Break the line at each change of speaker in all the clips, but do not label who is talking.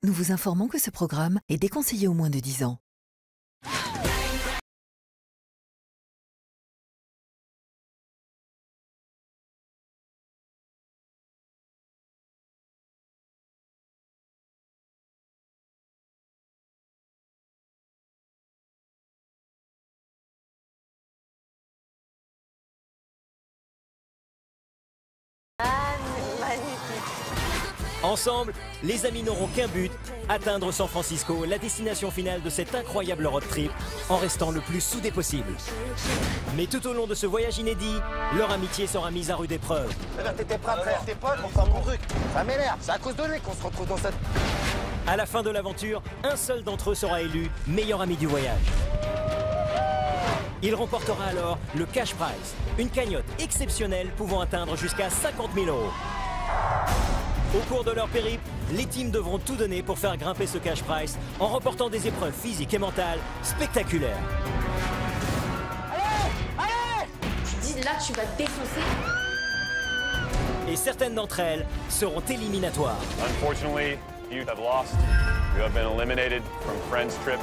nous vous informons que ce programme est déconseillé aux moins de 10 ans.
Ensemble, les amis n'auront qu'un but, atteindre San Francisco, la destination finale de cet incroyable road trip, en restant le plus soudés possible. Mais tout au long de ce voyage inédit, leur amitié sera mise à rude épreuve.
T'étais prêt à trahir tes potes pour faire un bon truc. Ça m'énerve, c'est à cause de lui qu'on se retrouve dans cette...
À la fin de l'aventure, un seul d'entre eux sera élu meilleur ami du voyage. Il remportera alors le cash prize, une cagnotte exceptionnelle pouvant atteindre jusqu'à 50 000 €. Au cours de leur périple, les teams devront tout donner pour faire grimper ce cash prize en remportant des épreuves physiques et mentales spectaculaires.
Allez! Tu dis là, tu vas te défoncer.
Et certaines d'entre elles seront éliminatoires.
Unfortunately, you have lost. You have been eliminated from Friends Trip.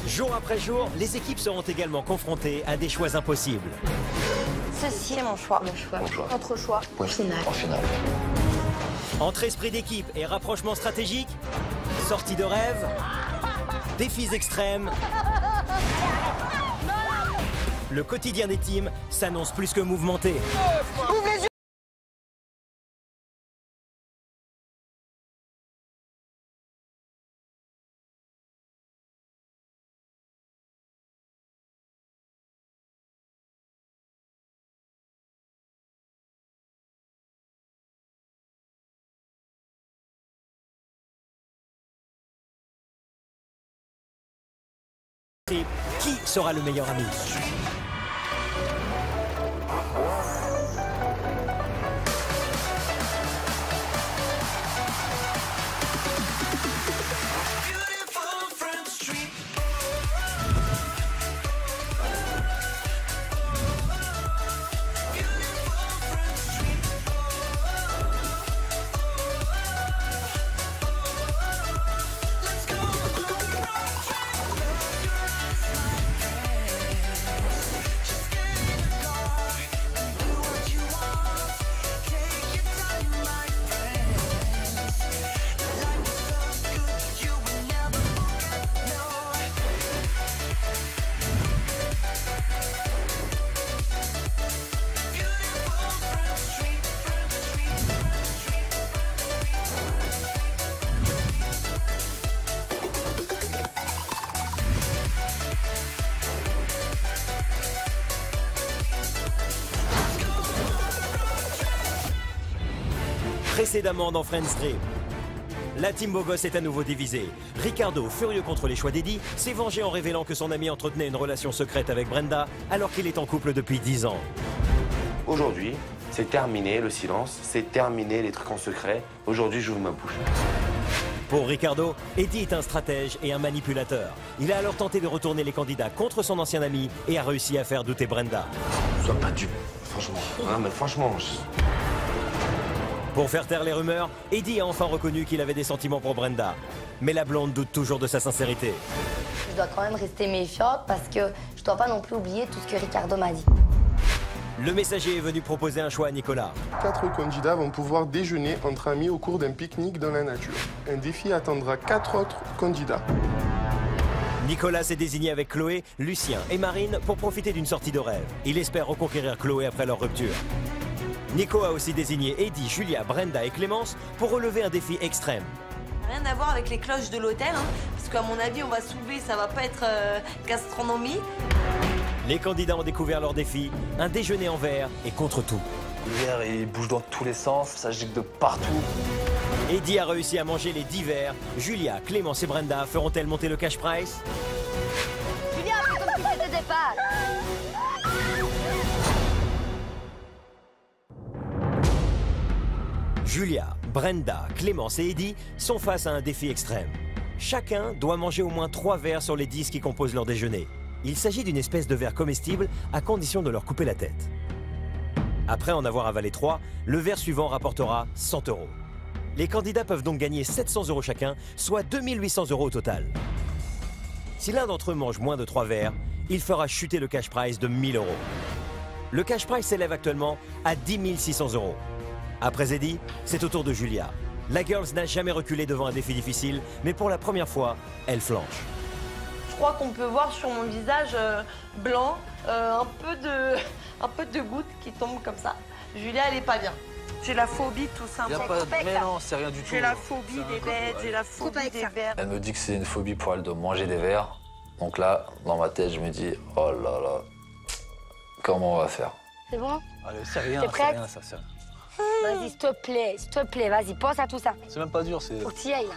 Jour après jour, les équipes seront également confrontées à des choix impossibles.
Ceci est mon choix. Mon choix. Notre choix.
Ouais,
Final.
en finale.
Entre esprit d'équipe et rapprochement stratégique, sorties de rêve, défis extrêmes, le quotidien des teams s'annonce plus que mouvementé. Qui sera le meilleur ami? Précédemment dans Friends Trip, la team Bogos est à nouveau divisée. Ricardo, furieux contre les choix d'Eddie, s'est vengé en révélant que son ami entretenait une relation secrète avec Brenda alors qu'il est en couple depuis 10 ans.
Aujourd'hui, c'est terminé le silence, c'est terminé les trucs en secret. Aujourd'hui, j'ouvre ma bouche.
Pour Ricardo, Eddie est un stratège et un manipulateur. Il a alors tenté de retourner les candidats contre son ancien ami et a réussi à faire douter Brenda.
Sois pas dupe, franchement. Ah, mais franchement...
Pour faire taire les rumeurs, Eddie a enfin reconnu qu'il avait des sentiments pour Brenda. Mais la blonde doute toujours de sa sincérité.
Je dois quand même rester méfiante parce que je dois pas non plus oublier tout ce que Ricardo m'a dit.
Le messager est venu proposer un choix à Nicolas.
4 candidats vont pouvoir déjeuner entre amis au cours d'un pique-nique dans la nature. Un défi attendra 4 autres candidats.
Nicolas s'est désigné avec Chloé, Lucien et Marine pour profiter d'une sortie de rêve. Il espère reconquérir Chloé après leur rupture. Nico a aussi désigné Eddie, Julia, Brenda et Clémence pour relever un défi extrême.
Rien à voir avec les cloches de l'hôtel, hein, parce qu'à mon avis, on va soulever, ça va pas être gastronomie.
Les candidats ont découvert leur défi, un déjeuner en verre et contre tout.
L'hiver, il bouge dans tous les sens, ça gicle de partout.
Eddie a réussi à manger les 10 verres. Julia, Clémence et Brenda feront-elles monter le cash prize?
Julia, fais comme si c'était des pâtes.
Julia, Brenda, Clémence et Eddie sont face à un défi extrême. Chacun doit manger au moins 3 verres sur les 10 qui composent leur déjeuner. Il s'agit d'une espèce de verre comestible à condition de leur couper la tête. Après en avoir avalé 3, le verre suivant rapportera 100 €. Les candidats peuvent donc gagner 700 € chacun, soit 2800 € au total. Si l'un d'entre eux mange moins de 3 verres, il fera chuter le cash prize de 1000 €. Le cash prize s'élève actuellement à 10 600 €. Après Eddie, c'est au tour de Julia. La Girls n'a jamais reculé devant un défi difficile, mais pour la première fois, elle flanche.
Je crois qu'on peut voir sur mon visage blanc un peu de gouttes qui tombent comme ça. Julia, elle est pas bien. J'ai la phobie tout simplement.
Mais non, c'est rien du tout.
J'ai la phobie des bêtes, j'ai la phobie des verres.
Elle me dit que c'est une phobie pour elle de manger des verres. Donc là, dans ma tête, je me dis, oh là là, comment on va faire?
C'est bon?
Allez, c'est rien,
T'es prête?
ça, c'est rien.
Vas-y, s'il te plaît, vas-y, pense à tout ça.
C'est même pas dur, c'est...
Faut que tu y ailles, là.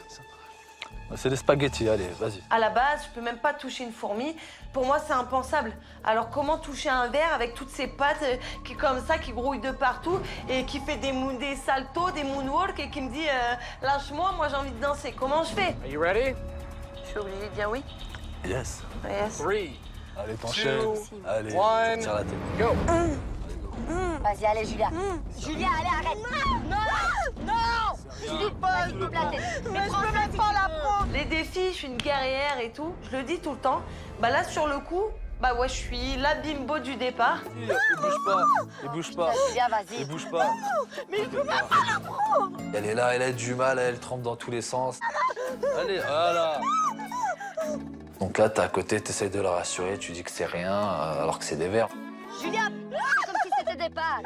C'est des spaghettis, allez, vas-y.
À la base, je peux même pas toucher une fourmi. Pour moi, c'est impensable. Alors comment toucher un verre avec toutes ces pattes qui comme ça, qui grouillent de partout et qui fait des saltos, des moonwalks et qui me dit lâche-moi, moi j'ai envie de danser. Comment je fais?
Are you ready?
Je suis obligée de dire oui.
Yes.
Yes.
3,
Allez, t'enchaînes. Allez,
one,
tire la tête.
go!
Vas-y, allez, Julia. Julia, allez, arrête. Non! Julie, vas-y, coupe la tête.
Mais je peux même pas la prendre. Les défis, je suis une guerrière et tout. Je le dis tout le temps. Bah là, sur le coup, bah ouais, je suis la bimbo du départ.
Il bouge pas, il bouge pas.
Julia, vas-y.
Il bouge pas.
Mais je peux même pas la prendre.
Elle est là, elle a du mal, elle trempe dans tous les sens. Allez, voilà. Donc là, t'es à côté, t'essayes de la rassurer, tu dis que c'est rien, alors que c'est des verres.
Julia, c'est comme si c'était des pâtes.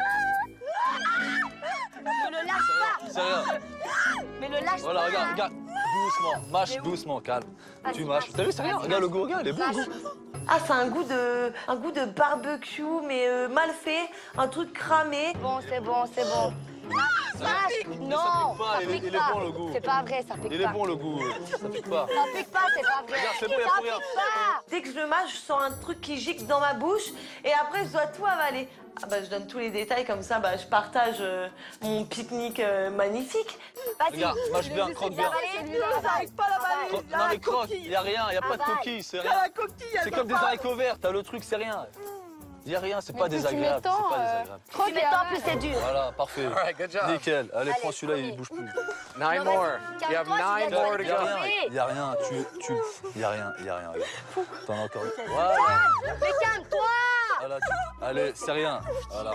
Ne le lâche pas.
C'est rien.
Mais le lâche
Voilà,
pas.
regarde. Doucement, mâche doucement, calme. Tu mâches. T'as vu, c'est rien. Regarde le goût, regarde, il est bon le goût.
Ah, c'est un goût de barbecue, mais mal fait, un truc cramé.
C'est bon. Mâche. Non,
pas,
ça
il
pique
est
pas.
bon, le goût.
C'est pas vrai, ça pique pas.
Il est bon le goût, ça pique pas.
Ça pique pas, c'est pas vrai.
Regarde, c'est bon, il y a
Ça
plus rien.
pique pas.
Dès que je le mâche, je sens un truc qui gicle dans ma bouche et après, je dois tout avaler. Ah bah, je donne tous les détails, comme ça, bah, je partage mon pique-nique magnifique.
Vas-y.
Regarde, mâche bien, croque bien.
J'arrive pas à l'avaler.
Non mais croque, il y a rien, il y a pas de coquille, c'est rien. C'est comme des haricots verts, t'as le truc, c'est rien. Il y a rien, c'est pas désagréable, c'est pas désagréable.
Plus tu mets tant, plus c'est dur.
Voilà, parfait.
good job.
Nickel. Allez, prends
Allez,
celui-là, il
premier.
bouge plus.
9 more. You have 9 more to
Il y a
go.
rien, il y a rien, il y a rien, regarde. T'en as encore une. Voilà.
Mais calme-toi.
Voilà, allez, c'est rien. Voilà.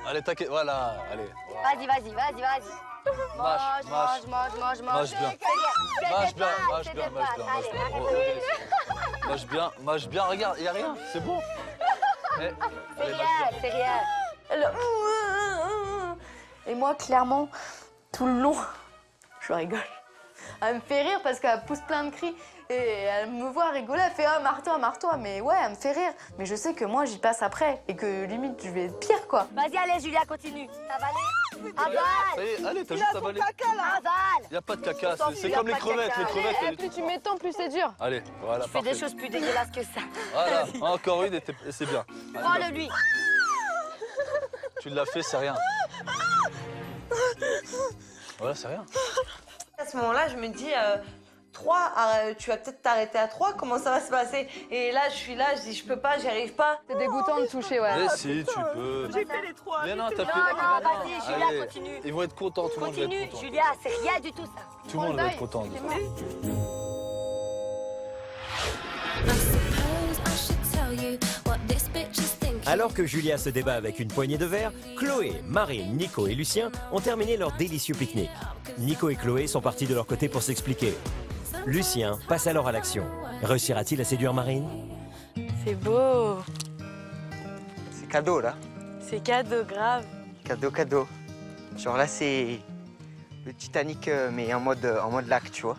Allez, t'inquiète, voilà, allez. Voilà.
Vas-y. Mange
Mâche bien. Mâche bien. Mâche bien, regarde, il y a rien, c'est bon.
C'est rien.
Et moi, clairement, tout le long, je rigole. Elle me fait rire parce qu'elle pousse plein de cris. Et elle me voit rigoler, elle fait « Ah, marre-toi ». Mais ouais, elle me fait rire. Mais je sais que moi, j'y passe après. Et que limite, je vais être pire, quoi.
Vas-y, allez, Julia, continue. Avalez.
Ça
Avale.
y est, allez, t'as juste avalé.
Avale.
Il y a pas de caca, c'est comme les crevettes. Les crevettes,
Plus tu mets de temps, plus c'est dur.
allez, voilà,
Tu fais des
parfait.
choses plus dégueulasses que ça.
Voilà, encore une et c'est bien.
Prends-le, lui.
Tu l'as fait, c'est rien. Voilà, c'est rien.
À ce moment-là, je me dis 3, tu vas peut-être t'arrêter à 3, comment ça va se passer? Et là, je suis là, je dis je peux pas, j'y arrive pas.
C'est dégoûtant de toucher, ouais.
Mais si, tu peux.
J'ai fait les 3.
Mais non, t'as fait.
Non, vas-y, Julia,
Allez,
continue.
ils vont être contents, tout le monde va
Continue,
être content.
Julia, c'est rien du tout, ça.
Tout le monde va être content de ça.
Alors que Julia se débat avec une poignée de verre, Chloé, Marine, Nico et Lucien ont terminé leur délicieux pique-nique. Nico et Chloé sont partis de leur côté pour s'expliquer. Lucien passe alors à l'action. Réussira-t-il à séduire Marine?
C'est beau.
C'est cadeau, là.
C'est cadeau, grave.
Cadeau. Genre là, c'est le Titanic, mais en mode lac, tu vois.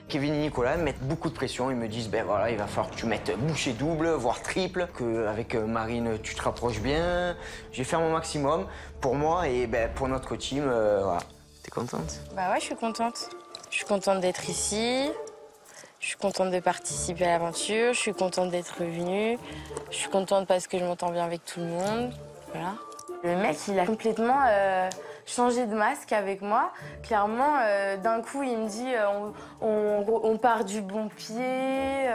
Kevin et Nicolas me mettent beaucoup de pression. Ils me disent, ben voilà, il va falloir que tu mettes bouchée double, voire triple, qu'avec Marine, tu te rapproches bien. Je vais faire mon maximum pour moi et ben, pour notre team, voilà. T'es contente?
Bah ouais, je suis contente. Je suis contente d'être ici. Je suis contente de participer à l'aventure. Je suis contente d'être venue. Je suis contente parce que je m'entends bien avec tout le monde. Voilà. Le mec, il a complètement changé de masque avec moi. Clairement, d'un coup, il me dit on part du bon pied.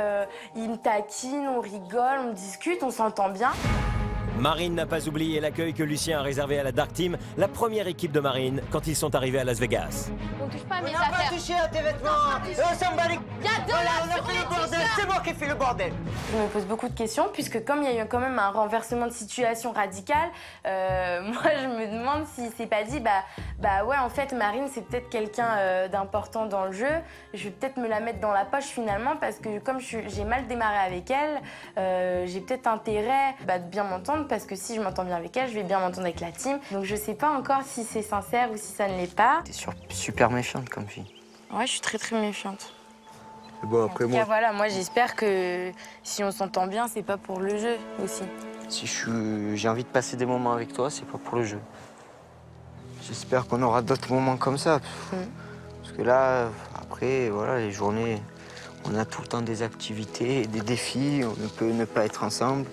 Il me taquine, on rigole, on discute, on s'entend bien.
Marine n'a pas oublié l'accueil que Lucien a réservé à la Dark Team, la première équipe de Marine, quand ils sont arrivés à Las Vegas.
On touche pas à mes
On n'a pas
affaires.
touché à tes vêtements. On s'en bat les...
Il y a de
Voilà,
la
on a fait le bordel. C'est moi qui ai fait le bordel.
Je me pose beaucoup de questions, puisque comme il y a eu quand même un renversement de situation radical, moi je me demande si c'est pas dit, bah ouais, en fait Marine c'est peut-être quelqu'un d'important dans le jeu, je vais peut-être me la mettre dans la poche finalement, parce que comme j'ai mal démarré avec elle, j'ai peut-être intérêt de bien m'entendre, parce que si je m'entends bien avec elle, je vais bien m'entendre avec la team. Donc je sais pas encore si c'est sincère ou si ça ne l'est pas.
T'es super méfiante comme fille.
Ouais, je suis très très méfiante.
Bon, après moi...
Voilà, moi j'espère que si on s'entend bien, c'est pas pour le jeu aussi.
Si j'ai envie de passer des moments avec toi, c'est pas pour le jeu. J'espère qu'on aura d'autres moments comme ça. Parce que là, après, voilà, les journées, on a tout le temps des activités, des défis, on ne peut ne pas être ensemble.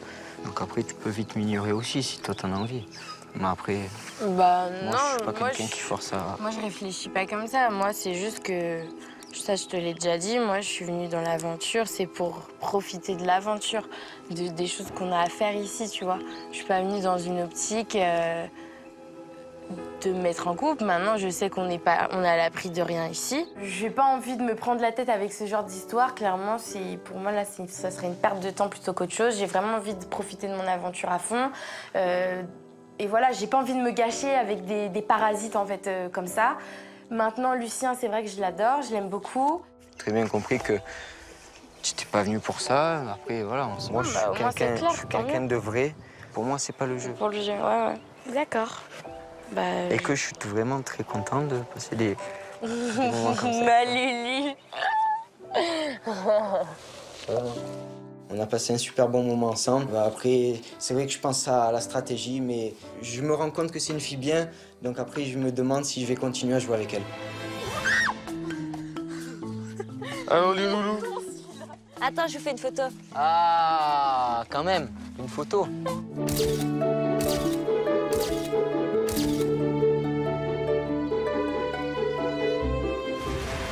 Donc après, tu peux vite m'ignorer aussi si toi t'en as envie. Mais après, moi, je suis pas quelqu'un qui force à...
Moi, je réfléchis pas comme ça. Moi, c'est juste que... Ça, je te l'ai déjà dit, moi, je suis venue dans l'aventure, c'est pour profiter de l'aventure, des choses qu'on a à faire ici, tu vois. Je suis pas venue dans une optique de me mettre en couple. Maintenant, je sais qu'on est à l'abri de rien ici. J'ai pas envie de me prendre la tête avec ce genre d'histoire. Clairement, pour moi, là, ça serait une perte de temps plutôt qu'autre chose. J'ai vraiment envie de profiter de mon aventure à fond. Et voilà, j'ai pas envie de me gâcher avec des parasites, en fait, comme ça. Maintenant, Lucien, c'est vrai que je l'adore, je l'aime beaucoup.
J'ai très bien compris que tu n'étais pas venu pour ça. Après, voilà, moi, je suis quelqu'un de vrai. Pour moi, c'est pas le jeu.
Pour le jeu, ouais. D'accord.
Et que je suis vraiment très content de passer des moments comme ça.
Ma Lulu.
On a passé un super bon moment ensemble. Après, c'est vrai que je pense à la stratégie, mais je me rends compte que c'est une fille bien. Donc après, je me demande si je vais continuer à jouer avec elle.
Allons, les loulous.
Attends, je vous fais une photo.
Ah, quand même, une photo.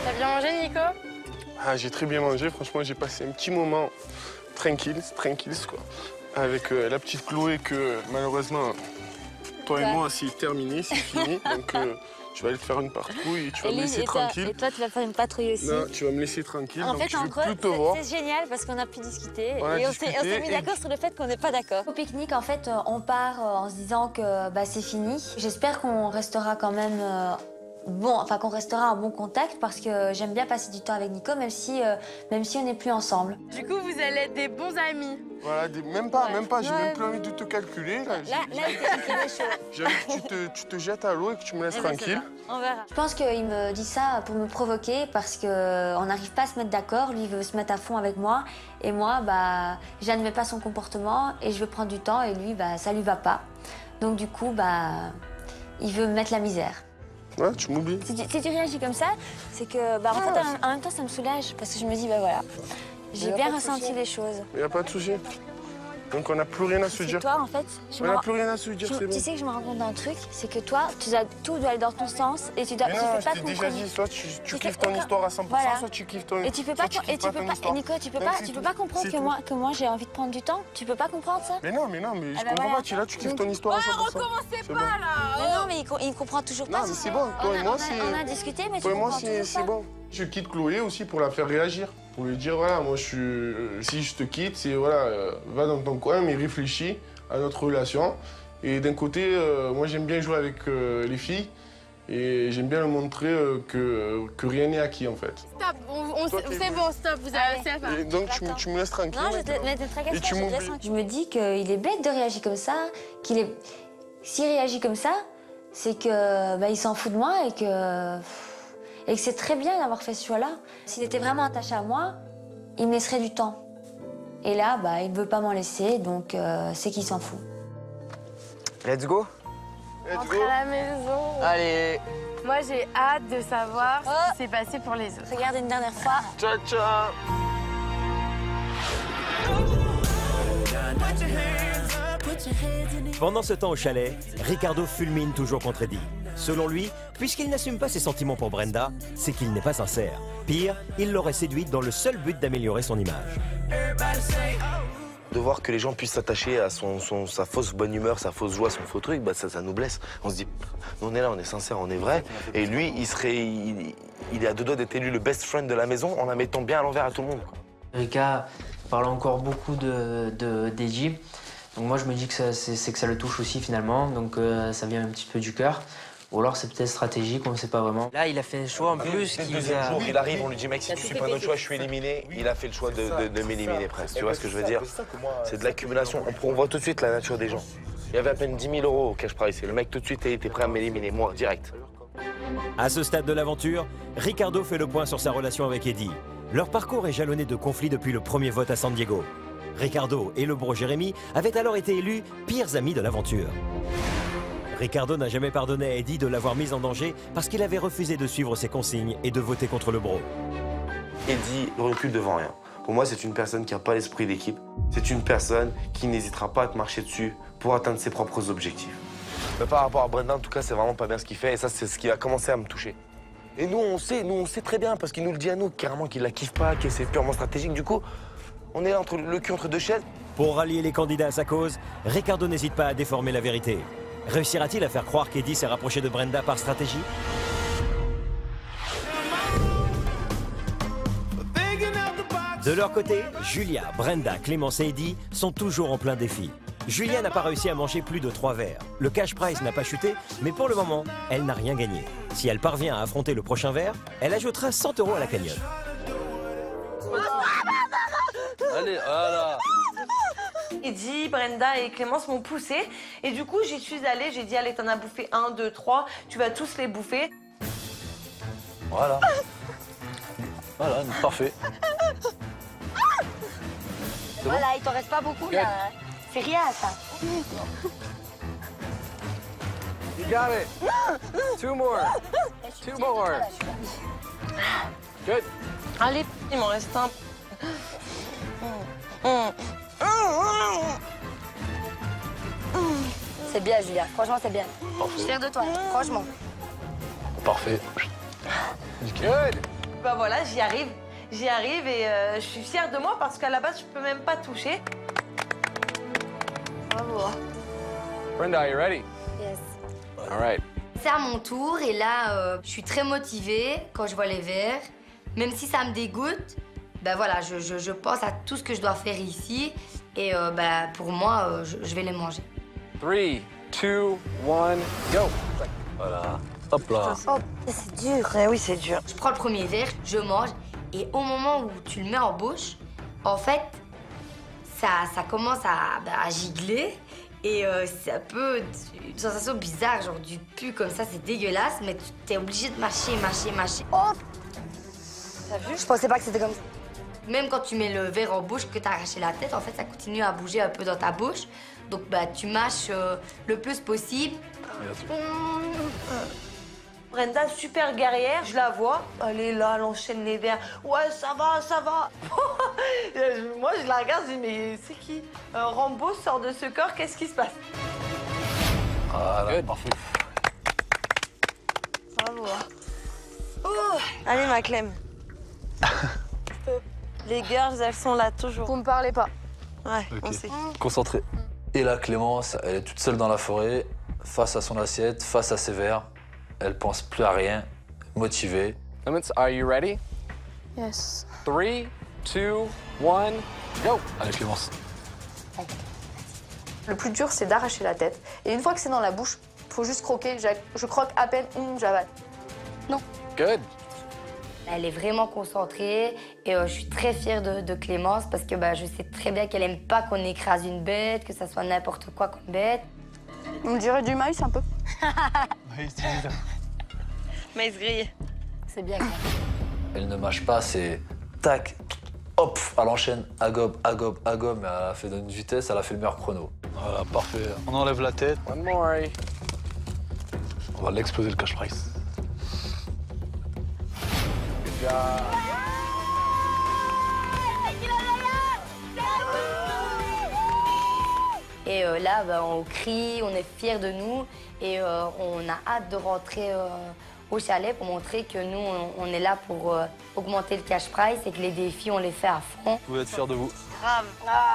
T'as bien mangé, Nico?
Ah, j'ai très bien mangé. Franchement, j'ai passé un petit moment tranquille quoi. Avec la petite Chloé que, malheureusement, toi et moi, c'est terminé, c'est fini. Donc, tu vas aller te faire une patrouille et tu vas me laisser tranquille.
Et toi, tu vas faire une patrouille aussi.
Non, tu vas me laisser tranquille,
en
donc
fait,
je vais plus te voir.
C'est génial parce qu'on a pu discuter.
On
s'est mis d'accord sur le fait qu'on n'est pas d'accord. Au pique-nique, en fait, on part en se disant que c'est fini. J'espère qu'on restera quand même... qu'on restera en bon contact parce que j'aime bien passer du temps avec Nico, même si on n'est plus ensemble.
Du coup, vous allez être des bons amis.
Voilà, même pas, j'ai même plus envie de te calculer. Là, j'ai envie que tu te jettes à l'eau et que tu me laisses tranquille.
On verra. Je pense qu'il me dit ça pour me provoquer parce qu'on n'arrive pas à se mettre d'accord. Lui, il veut se mettre à fond avec moi. Et moi, j'admets pas son comportement et je veux prendre du temps et lui, ça lui va pas. Donc du coup, il veut me mettre la misère.
Ouais, tu m'oublies.
Si tu réagis comme ça, c'est que, en fait, en même temps, ça me soulage parce que je me dis, voilà, j'ai bien ressenti les choses.
Il n'y a pas de souci. Donc on n'a plus rien à se dire.
Toi, en fait,
on n'a plus rien à se dire, c'est bon.
Tu sais que je me rends compte d'un truc, c'est que toi, tout doit aller dans ton sens et tu dois.
Mais non, je t'ai déjà dit, soit tu kiffes ton histoire à 100%, soit tu kiffes ton histoire.
Et tu peux pas, Nico, tu peux pas comprendre que moi j'ai envie de prendre du temps. Tu peux pas comprendre ça.
Mais non, je comprends pas. Tu es là, tu kiffes ton histoire à 100%.
Recommencez pas là.
Mais non, mais il comprend toujours pas.
Non, mais c'est bon. Toi et moi, c'est.
On a discuté, mais
toi et moi, c'est bon. Je quitte Chloé aussi pour la faire réagir. Pour lui dire, voilà, moi, si je te quitte, c'est, voilà, va dans ton coin, mais réfléchis à notre relation. Et d'un côté, moi, j'aime bien jouer avec les filles. Et j'aime bien leur montrer que rien n'est acquis, en fait.
Stop, c'est bon, stop, vous avez assez à faire.
Et donc, tu me laisses tranquille.
Non, je te tracasse pas, je te laisse tranquille. Je me dis qu'il est bête de réagir comme ça, s'il réagit comme ça, c'est que il s'en fout de moi et que c'est très bien d'avoir fait ce choix-là. S'il était vraiment attaché à moi, il me laisserait du temps. Et là, il ne veut pas m'en laisser, donc c'est qu'il s'en fout.
Let's go.
Rentre à la maison.
Allez.
Moi, j'ai hâte de savoir ce qui s'est passé pour les autres.
Regarde une dernière fois.
Ciao, ciao.
Pendant ce temps au chalet, Ricardo fulmine toujours contre Eddie. Selon lui, puisqu'il n'assume pas ses sentiments pour Brenda, c'est qu'il n'est pas sincère. Pire, il l'aurait séduite dans le seul but d'améliorer son image.
De voir que les gens puissent s'attacher à sa fausse bonne humeur, sa fausse joie, son faux truc, bah ça nous blesse. On se dit, nous on est là, on est sincère, on est vrai. Et lui, il est à deux doigts d'être élu le best friend de la maison en la mettant bien à l'envers à tout le monde.
Rika parle encore beaucoup d'Eddie. Donc moi, je me dis que c'est que ça le touche aussi finalement. Donc ça vient un petit peu du cœur. Ou alors c'est peut-être stratégique, on ne sait pas vraiment.
Là, il a fait un choix en plus.
Le deuxième jour, il arrive, on lui dit, mec, si tu suis pas notre choix, je suis éliminé. Il a fait le choix de m'éliminer presque. Tu vois ce que je veux dire? C'est de l'accumulation. On voit tout de suite la nature des gens. Il y avait à peine 10 000 € au cash prize. Et le mec, tout de suite, était prêt à m'éliminer, moi, direct.
À ce stade de l'aventure, Ricardo fait le point sur sa relation avec Eddie. Leur parcours est jalonné de conflits depuis le premier vote à San Diego. Ricardo et le bro Jérémy avaient alors été élus pires amis de l'aventure. Ricardo n'a jamais pardonné à Eddie de l'avoir mis en danger parce qu'il avait refusé de suivre ses consignes et de voter contre le bro.
Eddie recule devant rien. Pour moi, c'est une personne qui n'a pas l'esprit d'équipe. C'est une personne qui n'hésitera pas à te marcher dessus pour atteindre ses propres objectifs. Mais par rapport à Brenda, en tout cas, c'est vraiment pas bien ce qu'il fait et ça, c'est ce qui a commencé à me toucher. Et nous, on sait très bien parce qu'il nous le dit à nous, carrément qu'il la kiffe pas, que c'est purement stratégique. Du coup, on est là le cul entre deux chaises.
Pour rallier les candidats à sa cause, Ricardo n'hésite pas à déformer la vérité. Réussira-t-il à faire croire qu'Eddie s'est rapproché de Brenda par stratégie? De leur côté, Julia, Brenda, Clémence et Eddie sont toujours en plein défi. Julia n'a pas réussi à manger plus de 3 verres. Le cash prize n'a pas chuté, mais pour le moment, elle n'a rien gagné. Si elle parvient à affronter le prochain verre, elle ajoutera 100 € à la cagnotte.
Allez, voilà.
Eddie, Brenda et Clémence m'ont poussé et du coup j'y suis allée, j'ai dit allez t'en as bouffé 1, 2, 3, tu vas tous les bouffer.
Voilà. Voilà, parfait.
Voilà, il t'en reste pas beaucoup là. C'est rien ça.
You got it. 2 more. 2 more. Good.
Allez, il m'en reste un.
C'est bien Julia, franchement c'est bien. Je suis fière de toi, franchement.
Parfait. Good.
Bah voilà, j'y arrive et je suis fière de moi parce qu'à la base je peux même pas toucher. Bravo.
Brenda, are you ready?
Yes.
All right.
C'est à mon tour et là je suis très motivée quand je vois les verres. Même si ça me dégoûte, ben voilà, je pense à tout ce que je dois faire ici et ben, pour moi, je vais les manger.
3, 2, 1, go.
Voilà. Hop là.
Oh, c'est dur. Oui, c'est dur.
Je prends le premier verre, je mange et au moment où tu le mets en bouche, en fait, ça commence à gigler et c'est un peu une sensation bizarre, genre du pu comme ça, c'est dégueulasse, mais tu t'es obligé de mâcher. Oh! T'as vu? Je pensais pas que c'était comme ça. Même quand tu mets le verre en bouche, que t'as arraché la tête, en fait, ça continue à bouger un peu dans ta bouche. Donc, bah, tu mâches le plus possible.
Brenda, super guerrière, je la vois. Elle est là, elle enchaîne les verres. Ouais, ça va. Moi, je la regarde, je dis, mais c'est qui? Rambo sort de ce corps, qu'est-ce qui se passe?
Voilà, parfait.
Bravo. Oh. Allez, ma Clem. Les girls, elles sont là toujours.
Vous me parlez pas.
Ouais,
Okay.
on sait.
Concentré. Et là, Clémence, elle est toute seule dans la forêt, face à son assiette, face à ses verres. Elle pense plus à rien, motivée.
Clements, are you ready?
Yes.
3, 2, 1, go.
Allez, Clémence.
Le plus dur, c'est d'arracher la tête. Et une fois que c'est dans la bouche, faut juste croquer. Je croque à peine, j'avale. Non.
Good.
Elle est vraiment concentrée et je suis très fière de Clémence parce que bah, je sais très bien qu'elle aime pas qu'on écrase une bête, que ça soit n'importe quoi comme bête.
On dirait du maïs un peu.
Maïs grillé.
C'est bien.
Elle ne mâche pas, c'est tac, hop, elle enchaîne, à gobe, mais elle a fait d'une vitesse, elle a fait le meilleur chrono. Voilà, parfait. On enlève la tête.
One more.
On va l'exploser le cash prize.
Good job.
Et là, bah, on crie, on est fiers de nous et on a hâte de rentrer
au chalet pour montrer que nous, on est là pour augmenter le cash prize et que les défis, on les fait à fond.
Vous pouvez être fiers de vous.
Grave.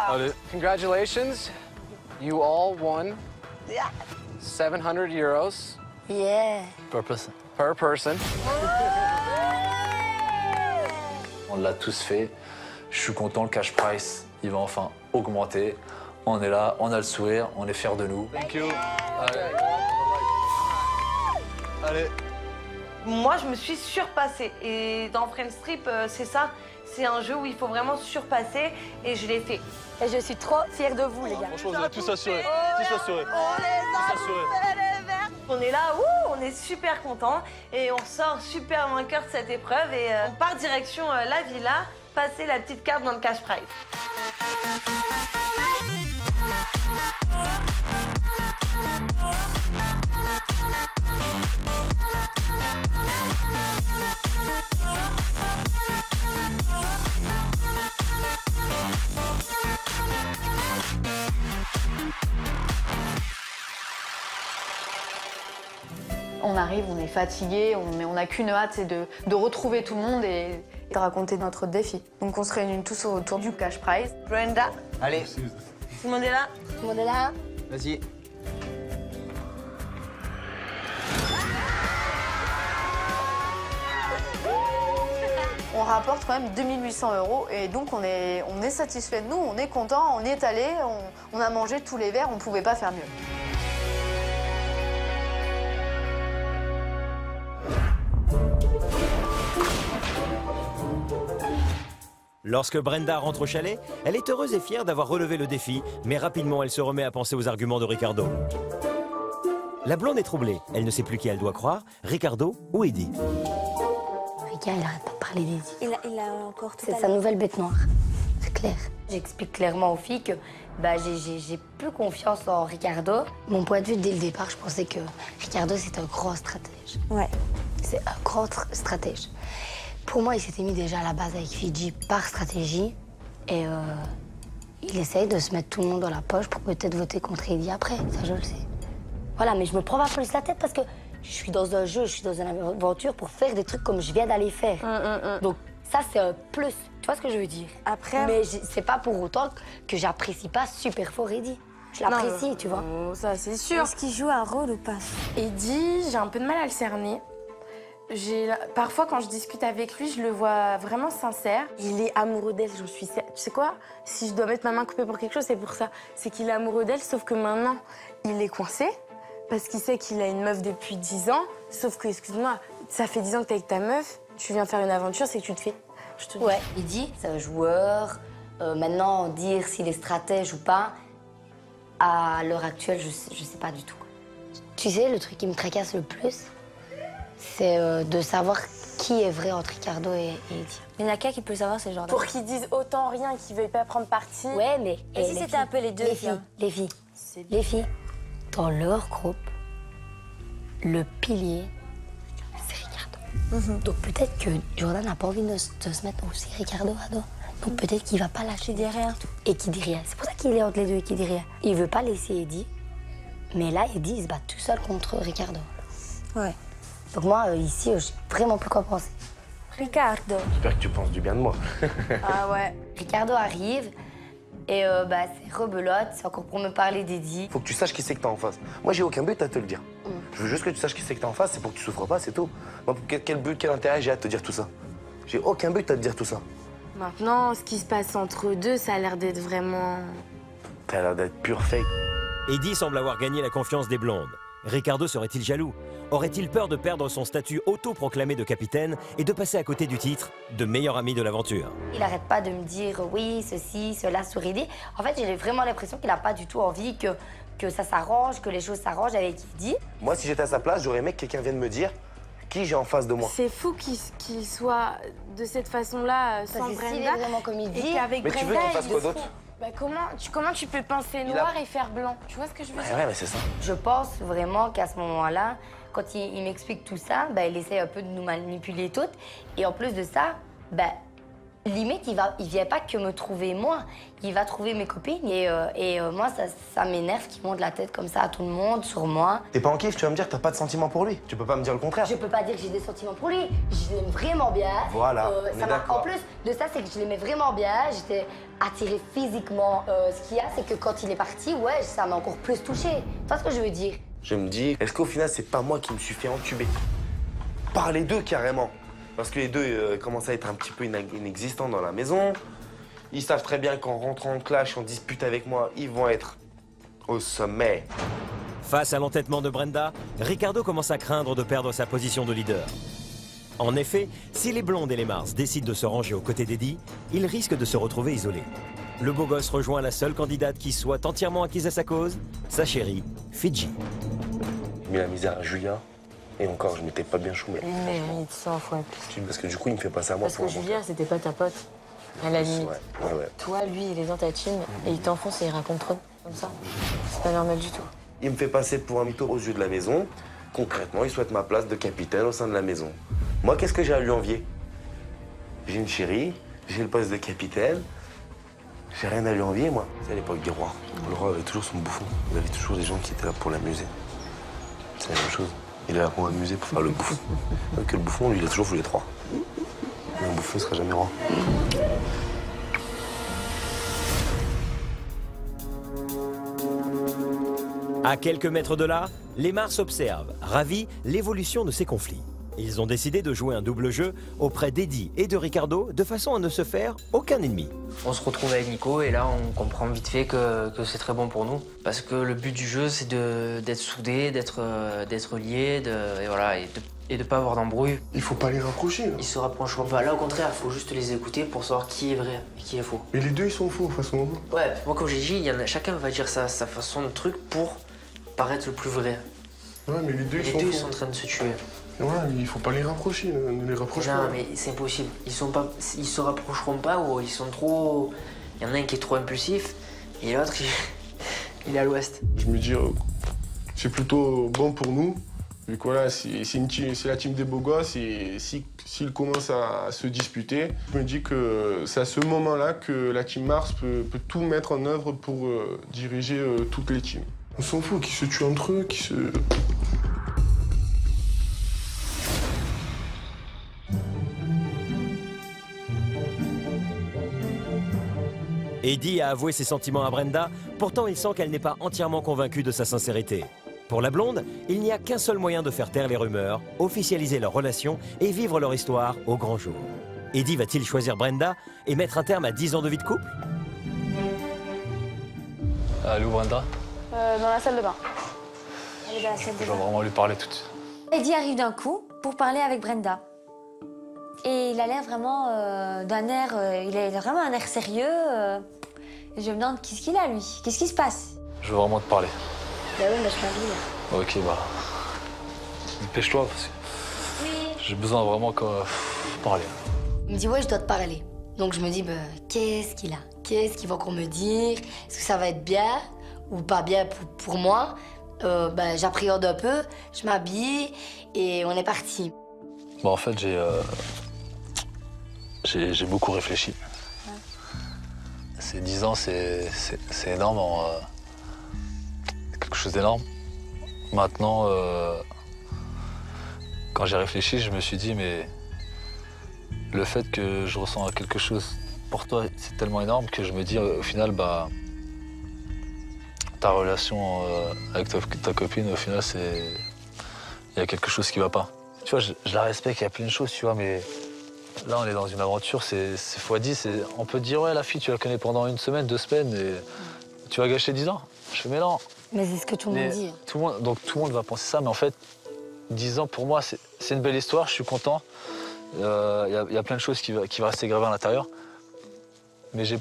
Allez.
Congratulations. You all won 700 euros.
Yeah.
Per person.
Per person.
On l'a tous fait. Je suis content, le cash price, il va enfin augmenter. On est là, on a le sourire, on est fiers de nous.
Thank you.
Allez. Allez.
Moi, je me suis surpassée. Et dans Friends Trip, c'est ça. C'est un jeu où il faut vraiment se surpasser. Et je l'ai fait.
Et je suis trop fière de vous, les gars.
Franchement, vous avez tous assuré. Tous assuré.
On est là, on est super contents. Et on sort super vainqueur de cette épreuve. Et on part direction la villa, passer la petite carte dans le cash prize.
On arrive, on est fatigué, on n'a qu'une hâte, c'est de retrouver tout le monde et de raconter notre défi. Donc on se réunit tous autour du cash prize.
Brenda.
Allez.
Tout le monde est là?
Tout le monde est là?
Vas-y.
On rapporte quand même 2800 € et donc on est satisfait de nous, on est content, on est allé, on a mangé tous les verres, on ne pouvait pas faire mieux.
Lorsque Brenda rentre au chalet, elle est heureuse et fière d'avoir relevé le défi, mais rapidement elle se remet à penser aux arguments de Ricardo. La blonde est troublée, elle ne sait plus qui elle doit croire, Ricardo ou Eddie.
Ricard, il arrête pas de parler d'Eddie.
Il a encore tout
C'est sa nouvelle bête noire, c'est clair. J'explique clairement aux filles que j'ai plus confiance en Ricardo. Mon point de vue, dès le départ, je pensais que Ricardo, c'est un grand stratège.
Ouais.
C'est un grand stratège. Pour moi, il s'était mis déjà à la base avec Fidji par stratégie. Et il essaye de se mettre tout le monde dans la poche pour peut-être voter contre Eddie après, ça je le sais. Voilà, mais je me prends pas plus la tête parce que je suis dans un jeu, je suis dans une aventure pour faire des trucs comme je viens d'aller faire. Donc ça, c'est un plus. Tu vois ce que je veux dire?
Après...
Mais c'est pas pour autant que j'apprécie pas super fort Eddie. Je l'apprécie, tu vois.
Ça, c'est sûr.
Est-ce qu'il joue un rôle ou pas?
Eddie, j'ai un peu de mal à le cerner. Parfois, quand je discute avec lui, je le vois vraiment sincère. Il est amoureux d'elle, j'en suis... Tu sais quoi? Si je dois mettre ma main coupée pour quelque chose, c'est pour ça. C'est qu'il est amoureux d'elle, sauf que maintenant, il est coincé. Parce qu'il sait qu'il a une meuf depuis 10 ans. Sauf que, excuse-moi, ça fait 10 ans que t'es avec ta meuf, tu viens faire une aventure, c'est que tu te fais...
Ouais, Eddie, c'est un joueur. Maintenant, dire s'il est stratège ou pas, à l'heure actuelle, je sais pas du tout. Tu sais, le truc qui me tracasse le plus, c'est de savoir qui est vrai entre Ricardo et Eddie.
Il n'y en a qu'un qui peut le savoir, c'est le genre
Pour qu'ils disent autant rien, qu'ils veuillent pas prendre parti.
Ouais, mais...
Et si c'était un peu les deux,
les filles, dans leur groupe, le pilier, c'est Ricardo. Donc peut-être que Jordan n'a pas envie de se mettre aussi Ricardo à dos. Donc peut-être qu'il va pas lâcher.
Qui dit rien.
Et qui dit rien. C'est pour ça qu'il est entre les deux et qu'il dit rien. Il veut pas laisser Eddie. Mais là, Eddie, il se bat tout seul contre Ricardo.
Ouais.
Donc moi, ici, je sais vraiment plus quoi penser.
Ricardo.
J'espère que tu penses du bien de moi.
Ah ouais.
Ricardo arrive et c'est rebelote, c'est encore pour me parler d'Eddie.
Faut que tu saches qui c'est que t'as en face. Moi, j'ai aucun but à te le dire. Je veux juste que tu saches qui c'est que t'as en face, c'est pour que tu souffres pas, c'est tout. Moi, quel but, quel intérêt j'ai à te dire tout ça? J'ai aucun but à te dire tout ça.
Maintenant, ce qui se passe entre eux deux, ça a l'air d'être vraiment...
T'as l'air d'être pur fake.
Eddie semble avoir gagné la confiance des blondes. Ricardo serait-il jaloux? Aurait-il peur de perdre son statut autoproclamé de capitaine et de passer à côté du titre de meilleur ami de l'aventure?
Il arrête pas de me dire oui, ceci, cela sur Eddie. En fait, j'ai vraiment l'impression qu'il a pas du tout envie que ça s'arrange, que les choses s'arrangent avec Eddie.
Moi, si j'étais à sa place, j'aurais aimé que quelqu'un vienne me dire qui j'ai en face de moi.
C'est fou qu'il soit de cette façon-là sans
Parce que s'il
Brenda.
est vraiment comme il dit.
Et qu'avec
Mais tu veux
Brenda,
qu'il fasse
il
quoi
est
d'autre?
fou. Bah comment tu peux penser noir et faire blanc? Tu vois ce que je veux dire?
Ouais, mais c'est ça.
Je pense vraiment qu'à ce moment-là, quand il m'explique tout ça, il essaie un peu de nous manipuler toutes. Et en plus de ça, Limite, il vient pas que me trouver moi, il va trouver mes copines et moi, ça m'énerve qu'ils montent la tête comme ça à tout le monde, sur moi.
T'es pas en kiff, tu vas me dire que t'as pas de sentiments pour lui. Tu peux pas me dire le contraire.
Je peux pas dire que j'ai des sentiments pour lui, je l'aime vraiment bien.
Voilà,
En plus de ça, c'est que je l'aimais vraiment bien, j'étais attirée physiquement. Ce qu'il y a, c'est que quand il est parti, ouais, ça m'a encore plus touchée. Tu vois ce que je veux dire?
Je me dis, est-ce qu'au final, c'est pas moi qui me suis fait entuber? Par les deux, carrément. Parce que les deux commencent à être un petit peu inexistants dans la maison. Ils savent très bien qu'en rentrant en clash, en dispute avec moi, ils vont être au sommet.
Face à l'entêtement de Brenda, Ricardo commence à craindre de perdre sa position de leader. En effet, si les Blondes et les Mars décident de se ranger aux côtés d'Eddie, ils risquent de se retrouver isolés. Le beau gosse rejoint la seule candidate qui soit entièrement acquise à sa cause, sa chérie, Fidji.
J'ai mis la misère à Julia. Et encore, je m'étais pas bien chou, mais...
Il mérite 100 fois plus.
Parce que du coup, il me fait passer à moi.
Parce que Julia, c'était pas ta pote. À la limite.
Ouais.
Toi, lui, il est dans ta team et il t'enfonce et il raconte trop comme ça. C'est pas normal du tout.
Il me fait passer pour un mytho aux yeux de la maison. Concrètement, il souhaite ma place de capitaine au sein de la maison. Moi, qu'est-ce que j'ai à lui envier? J'ai une chérie, j'ai le poste de capitaine. J'ai rien à lui envier, moi. C'est à l'époque des rois. Le roi avait toujours son bouffon. Il avait toujours des gens qui étaient là pour l'amuser. C'est la même chose. Il est là pour m'amuser, pour faire le bouffon. Donc le bouffon, lui, il a toujours voulu les trois. Mais un bouffon ne sera jamais roi.
À quelques mètres de là, les Mars observent, ravis, l'évolution de ces conflits. Ils ont décidé de jouer un double jeu auprès d'Eddie et de Ricardo de façon à ne se faire aucun ennemi.
On se retrouve avec Nico et là on comprend vite fait que c'est très bon pour nous. Parce que le but du jeu c'est d'être soudés, d'être liés et de pas avoir d'embrouille.
Il faut pas les rapprocher. Là.
Ils se rapprocheront pas. Là au contraire, il faut juste les écouter pour savoir qui est vrai et qui est faux.
Mais les deux ils sont faux de toute façon.
Ouais, moi comme j'ai dit, chacun va dire sa façon de truc pour paraître le plus vrai.
Ouais, mais les deux ils sont
en train de se tuer.
Ouais, il faut pas les rapprocher, ne les rapproche pas.
Non, mais c'est impossible. Ils se rapprocheront pas ou ils sont trop... Il y en a un qui est trop impulsif et l'autre, il est à l'ouest.
Je me dis, c'est plutôt bon pour nous. Vu que voilà, c'est la team des beaux gosses et s'ils commencent à se disputer, je me dis que c'est à ce moment-là que la team Mars peut tout mettre en œuvre pour diriger toutes les teams. On s'en fout qu'ils se tuent entre eux, qu'ils se...
Eddie a avoué ses sentiments à Brenda, pourtant il sent qu'elle n'est pas entièrement convaincue de sa sincérité. Pour la blonde, il n'y a qu'un seul moyen de faire taire les rumeurs, officialiser leur relation et vivre leur histoire au grand jour. Eddie va-t-il choisir Brenda et mettre un terme à 10 ans de vie de couple?
Elle est où Brenda?
Dans la salle de bain. Elle est dans la salle de
Je
bain.
vais vraiment lui parler tout de suite.
Eddie arrive d'un coup pour parler avec Brenda. Et il a l'air vraiment d'un air... il a vraiment un air sérieux. Et je me demande qu'est-ce qu'il a, lui? Qu'est-ce qui se passe?
Je veux vraiment te parler.
Bah oui, je m'habille.
Ok, bah... Dépêche-toi, parce que...
Oui.
J'ai besoin vraiment de parler.
Il me dit, ouais, je dois te parler. Donc je me dis, bah, qu'est-ce qu'il a? Qu'est-ce qu'il va encore me dire? Est-ce que ça va être bien ou pas bien pour moi? J'appréhende un peu, je m'habille et on est parti.
Bon, en fait, j'ai beaucoup réfléchi.
Ouais.
Ces 10 ans, c'est énorme, quelque chose d'énorme. Maintenant, quand j'ai réfléchi, je me suis dit, mais le fait que je ressens quelque chose pour toi, c'est tellement énorme que je me dis, au final, bah, ta relation avec ta copine, au final, il y a quelque chose qui va pas. Tu vois, je la respecte, il y a plein de choses, tu vois, mais là, on est dans une aventure, c'est x10. On peut te dire, ouais, la fille, tu la connais pendant 1 semaine, 2 semaines, et tu vas gâcher 10 ans. Je fais, mais non.
Mais c'est ce que tout le monde dit.
Donc tout le monde va penser ça, mais en fait, 10 ans, pour moi, c'est une belle histoire, je suis content. Il y a plein de choses qui vont rester gravées à l'intérieur. Mais je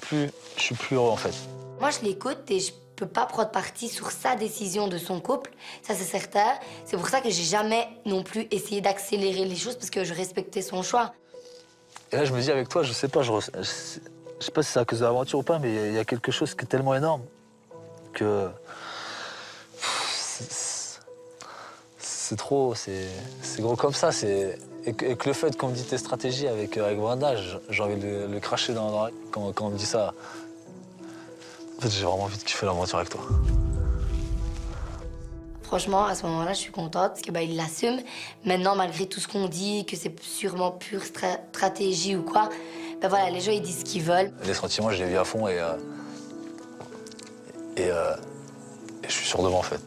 suis plus heureux, en fait.
Moi, je l'écoute et je peux pas prendre parti sur sa décision de son couple, ça c'est certain. C'est pour ça que j'ai jamais non plus essayé d'accélérer les choses parce que je respectais son choix.
Et là, je me dis avec toi, je sais pas si c'est à cause de l'aventure ou pas, mais il y a quelque chose qui est tellement énorme que c'est trop, c'est gros comme ça. Et que le fait qu'on me dise tes stratégies avec Brenda, j'ai envie de le cracher dans quand on me dit ça. En fait, j'ai vraiment envie de kiffer l'aventure avec toi.
Franchement, à ce moment-là, je suis contente parce que il l'assume. Maintenant, malgré tout ce qu'on dit, que c'est sûrement pure stratégie ou quoi, voilà, les gens ils disent ce qu'ils veulent.
Les sentiments, je les vis à fond et je suis sûr de moi en fait.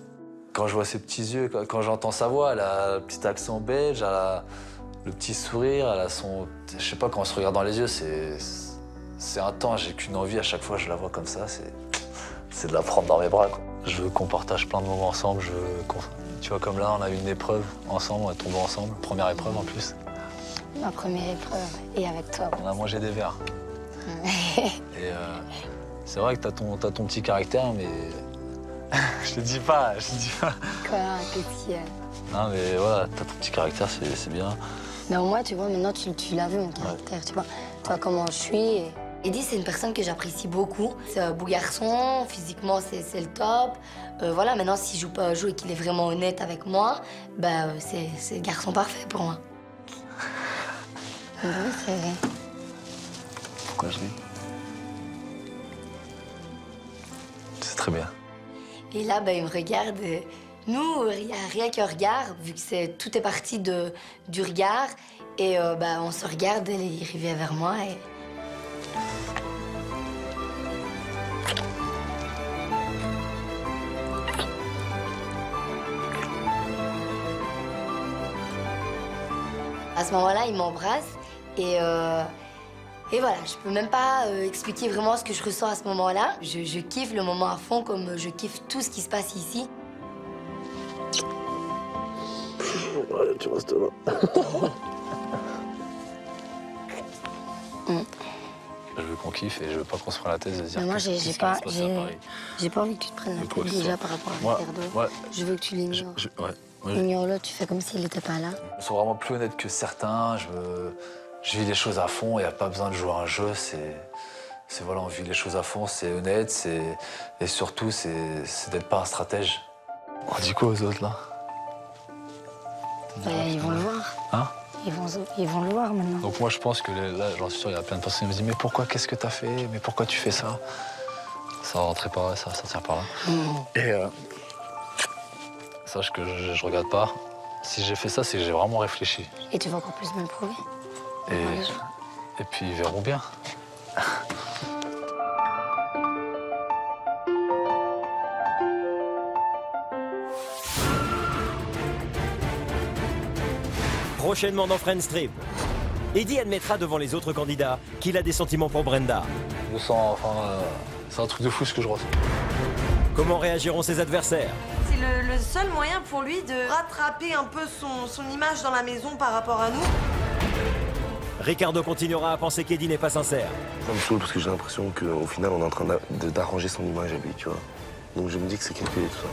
Quand je vois ses petits yeux, quand j'entends sa voix, elle a le petit accent belge, elle a le petit sourire, elle a son... Je sais pas, quand on se regarde dans les yeux, c'est intense. J'ai qu'une envie à chaque fois que je la vois comme ça, c'est de la prendre dans mes bras, quoi. Je veux qu'on partage plein de moments ensemble. Tu vois, comme là, on a eu une épreuve ensemble, on est tombés ensemble. Première épreuve en plus.
Ma première épreuve, et avec toi.
On a mangé des verres. Et c'est vrai que t'as ton petit caractère, mais je te dis pas.
Quoi, qu'est-ce qu'il y a?
Non, mais voilà, t'as ton petit caractère, c'est bien.
Mais au moins, tu vois, maintenant, tu l'as vu, mon caractère, tu vois. Toi, comment je suis. Eddie, c'est une personne que j'apprécie beaucoup. C'est un beau garçon, physiquement, c'est le top. Voilà, maintenant, s'il joue pas un jeu et qu'il est vraiment honnête avec moi, c'est le garçon parfait pour moi. Oui, c'est vrai.
Pourquoi je ris? C'est très bien.
Et là, il me regarde. Nous, il n'y a rien qu'un regard, vu que tout est parti du regard. Et on se regarde, il revient vers moi. Et... À ce moment-là, il m'embrasse et voilà, je peux même pas expliquer vraiment ce que je ressens à ce moment-là. Je kiffe le moment à fond comme je kiffe tout ce qui se passe ici.
Ouais, tu restes là.
Je veux qu'on kiffe et je veux pas qu'on se prenne la tête de se dire.
Mais moi, j'ai pas envie que tu te prennes la tête déjà par rapport à Ricardo.
Ouais.
Je veux que tu l'ignores.
Ouais.
Ignore-le, tu fais comme s'il n'était pas là.
Je suis vraiment plus honnête que certains. Je vis les choses à fond, il n'y a pas besoin de jouer un jeu. Voilà, on vit les choses à fond, c'est honnête, et surtout, c'est d'être pas un stratège. On dit quoi aux autres, là?
Ils vont le voir.
Hein?
Ils vont le voir maintenant.
Donc moi, je pense que là, j'en suis sûr, il y a plein de personnes qui me disent « Mais pourquoi, qu'est-ce que t'as fait? Mais pourquoi tu fais ça ?» Ça va rentrer par là, ça va sortir par là. Et sache que je regarde pas. Si j'ai fait ça, c'est que j'ai vraiment réfléchi.
Et tu vas encore plus me le prouver.
Et puis, ils verront bien.
Prochainement dans Friends Trip, Eddie admettra devant les autres candidats qu'il a des sentiments pour Brenda.
Je sens, c'est un truc de fou ce que je ressens.
Comment réagiront ses adversaires?
C'est le seul moyen pour lui de rattraper un peu son image dans la maison par rapport à nous.
Ricardo continuera à penser qu'Eddie n'est pas sincère.
Ça me saoule parce que j'ai l'impression qu'au final, on est en train d'arranger son image à lui, tu vois. Donc je me dis que c'est calculé tout ça.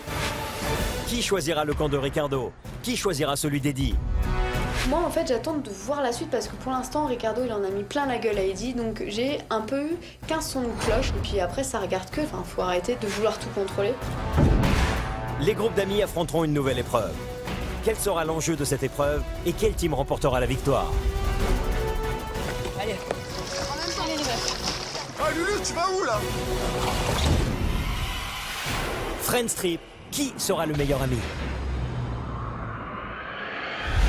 Qui choisira le camp de Ricardo? Qui choisira celui d'Eddie?
Moi, en fait, j'attends de voir la suite parce que pour l'instant, Ricardo, il en a mis plein la gueule à Eddie. Donc, j'ai un peu eu 15 sons de cloche. Et puis après, ça regarde que. Enfin, faut arrêter de vouloir tout contrôler.
Les groupes d'amis affronteront une nouvelle épreuve. Quel sera l'enjeu de cette épreuve et quel team remportera la victoire?
Allez.
Ah, Lulu, tu vas où, là?
Friends Trip, qui sera le meilleur ami?